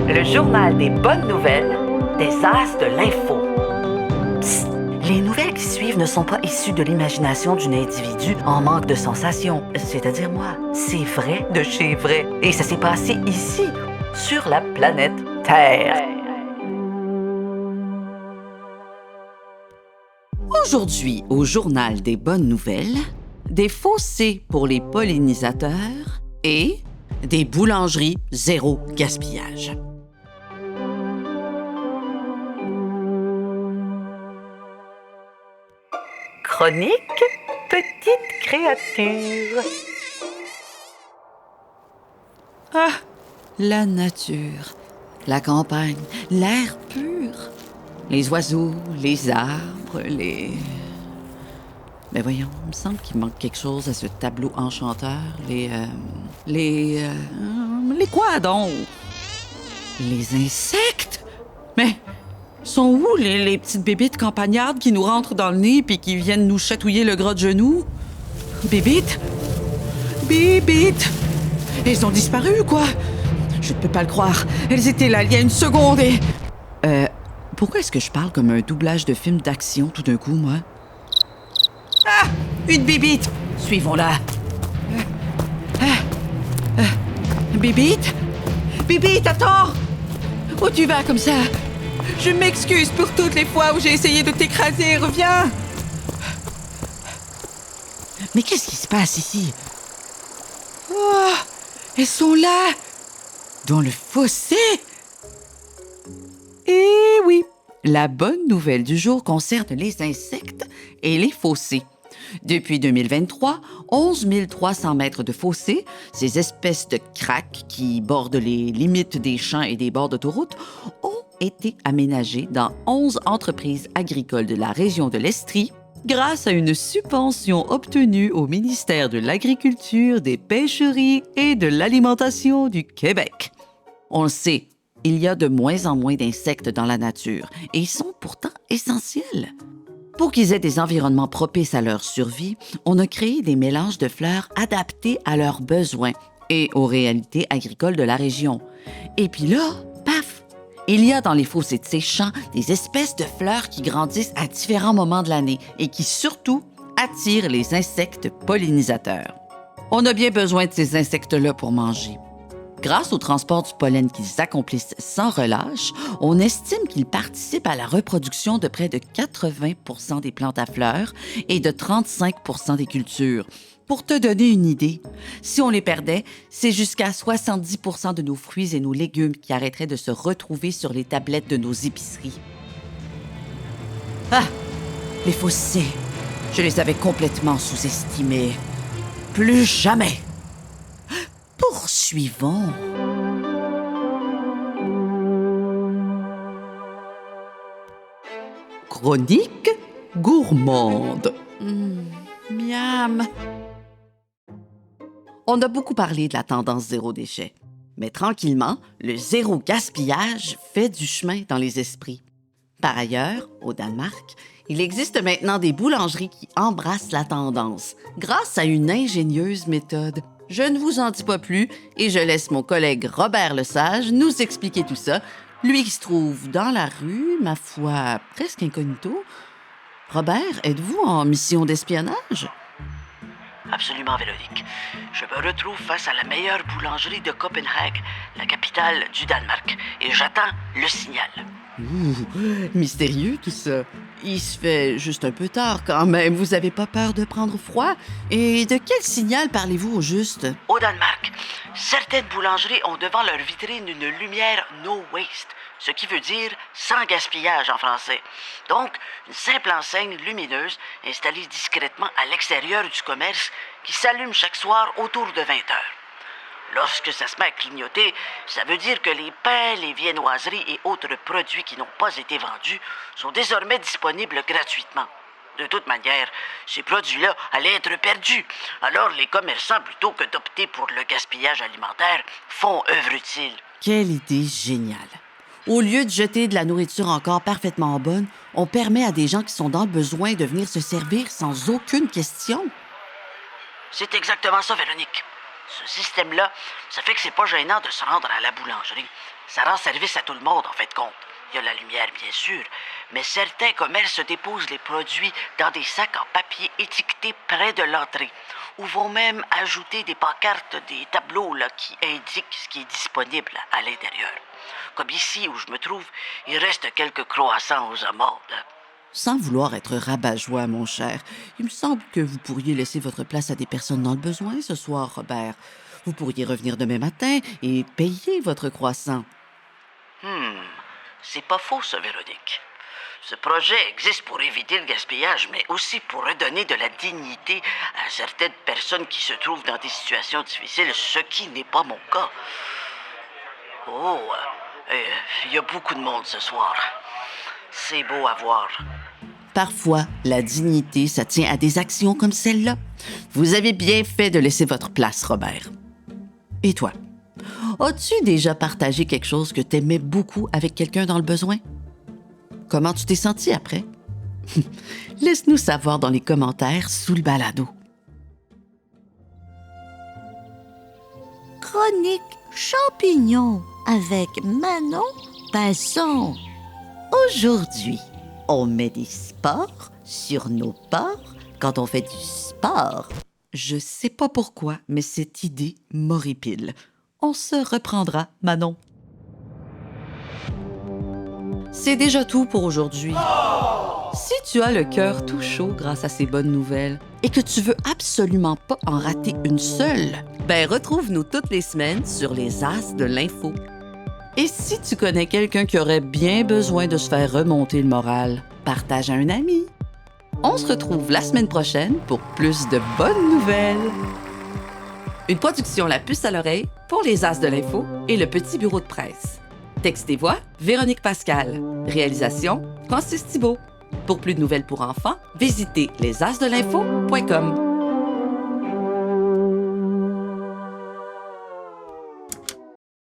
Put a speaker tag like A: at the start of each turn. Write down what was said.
A: le journal des bonnes nouvelles, des as de l'info. Psst! Les nouvelles qui suivent ne sont pas issues de l'imagination d'un individu en manque de sensations, c'est-à-dire moi. C'est vrai de chez vrai. Et ça s'est passé ici, sur la planète Terre.
B: Aujourd'hui, au journal des bonnes nouvelles, des fossés pour les pollinisateurs et des boulangeries zéro gaspillage.
A: Chronique Petite créature.
B: Ah, la nature, la campagne, l'air pur, les oiseaux, les arbres, Mais voyons, il me semble qu'il manque quelque chose à ce tableau enchanteur. Les quoi donc? Les insectes? Mais sont où les petites bébites campagnardes qui nous rentrent dans le nez puis qui viennent nous chatouiller le gras de genou? Bébites? Bébites! Elles ont disparu, quoi? Je ne peux pas le croire. Elles étaient là il y a une seconde et... Pourquoi est-ce que je parle comme un doublage de film d'action tout d'un coup, moi? Ah! Une bébite! Suivons-la. Bébite? Bébite, attends! Où tu vas comme ça? Je m'excuse pour toutes les fois où j'ai essayé de t'écraser. Reviens! Mais qu'est-ce qui se passe ici? Oh! Elles sont là! Dans le fossé! Eh oui! La bonne nouvelle du jour concerne les insectes et les fossés. Depuis 2023, 11 300 mètres de fossés, ces espèces de craques qui bordent les limites des champs et des bords d'autoroute, ont été aménagés dans 11 entreprises agricoles de la région de l'Estrie grâce à une subvention obtenue au ministère de l'Agriculture, des Pêcheries et de l'Alimentation du Québec. On le sait, il y a de moins en moins d'insectes dans la nature et ils sont pourtant essentiels. Pour qu'ils aient des environnements propices à leur survie, on a créé des mélanges de fleurs adaptés à leurs besoins et aux réalités agricoles de la région. Et puis là, paf! Il y a dans les fossés de ces champs des espèces de fleurs qui grandissent à différents moments de l'année et qui surtout attirent les insectes pollinisateurs. On a bien besoin de ces insectes-là pour manger. Grâce au transport du pollen qu'ils accomplissent sans relâche, on estime qu'ils participent à la reproduction de près de 80 des plantes à fleurs et de 35 des cultures. Pour te donner une idée, si on les perdait, c'est jusqu'à 70 de nos fruits et nos légumes qui arrêteraient de se retrouver sur les tablettes de nos épiceries. Ah! Les fossés! Je les avais complètement sous-estimés. Plus jamais! Poursuivons. Chronique gourmande. Miam. On a beaucoup parlé de la tendance zéro déchet. Mais tranquillement, le zéro gaspillage fait du chemin dans les esprits. Par ailleurs, au Danemark, il existe maintenant des boulangeries qui embrassent la tendance grâce à une ingénieuse méthode. Je ne vous en dis pas plus et je laisse mon collègue Robert Lesage nous expliquer tout ça, lui qui se trouve dans la rue, ma foi, presque incognito. Robert, êtes-vous en mission d'espionnage?
C: Absolument, Véronique. Je me retrouve face à la meilleure boulangerie de Copenhague, la capitale du Danemark, et j'attends le signal.
B: Mystérieux tout ça. Il se fait juste un peu tard quand même. Vous avez pas peur de prendre froid? Et de quel signal parlez-vous au juste?
C: Au Danemark, certaines boulangeries ont devant leur vitrine une lumière no waste, ce qui veut dire sans gaspillage en français. Donc, une simple enseigne lumineuse installée discrètement à l'extérieur du commerce qui s'allume chaque soir autour de 20 heures. Lorsque ça se met à clignoter, ça veut dire que les pains, les viennoiseries et autres produits qui n'ont pas été vendus sont désormais disponibles gratuitement. De toute manière, ces produits-là allaient être perdus. Alors les commerçants, plutôt que d'opter pour le gaspillage alimentaire, font œuvre utile.
B: Quelle idée géniale! Au lieu de jeter de la nourriture encore parfaitement bonne, on permet à des gens qui sont dans le besoin de venir se servir sans aucune question.
C: C'est exactement ça, Véronique. Ce système-là, ça fait que c'est pas gênant de se rendre à la boulangerie. Ça rend service à tout le monde, en fait de compte. Il y a la lumière, bien sûr, mais certains commerces déposent les produits dans des sacs en papier étiquetés près de l'entrée, ou vont même ajouter des pancartes, des tableaux là, qui indiquent ce qui est disponible à l'intérieur. Comme ici où je me trouve, il reste quelques croissants aux amandes.
B: Sans vouloir être rabat-joie, mon cher, il me semble que vous pourriez laisser votre place à des personnes dans le besoin ce soir, Robert. Vous pourriez revenir demain matin et payer votre croissant.
C: C'est pas faux, ça, Véronique. Ce projet existe pour éviter le gaspillage, mais aussi pour redonner de la dignité à certaines personnes qui se trouvent dans des situations difficiles, ce qui n'est pas mon cas. Oh, il y a beaucoup de monde ce soir. C'est beau à voir.
B: Parfois, la dignité, ça tient à des actions comme celle-là. Vous avez bien fait de laisser votre place, Robert. Et toi? As-tu déjà partagé quelque chose que t'aimais beaucoup avec quelqu'un dans le besoin? Comment tu t'es senti après? Laisse-nous savoir dans les commentaires sous le balado.
D: Chronique champignons avec Manon Pinson. Aujourd'hui, on met des sports sur nos porcs quand on fait du sport.
B: Je sais pas pourquoi, mais cette idée m'horripile. On se reprendra, Manon. C'est déjà tout pour aujourd'hui. Si tu as le cœur tout chaud grâce à ces bonnes nouvelles et que tu veux absolument pas en rater une seule, ben retrouve-nous toutes les semaines sur les As de l'info. Et si tu connais quelqu'un qui aurait bien besoin de se faire remonter le moral, partage à un ami. On se retrouve la semaine prochaine pour plus de bonnes nouvelles. Une production La Puce à l'oreille pour les As de l'info et le Petit Bureau de presse. Texte et voix, Véronique Pascal. Réalisation, Francis Thibault. Pour plus de nouvelles pour enfants, visitez lesasdelinfo.com.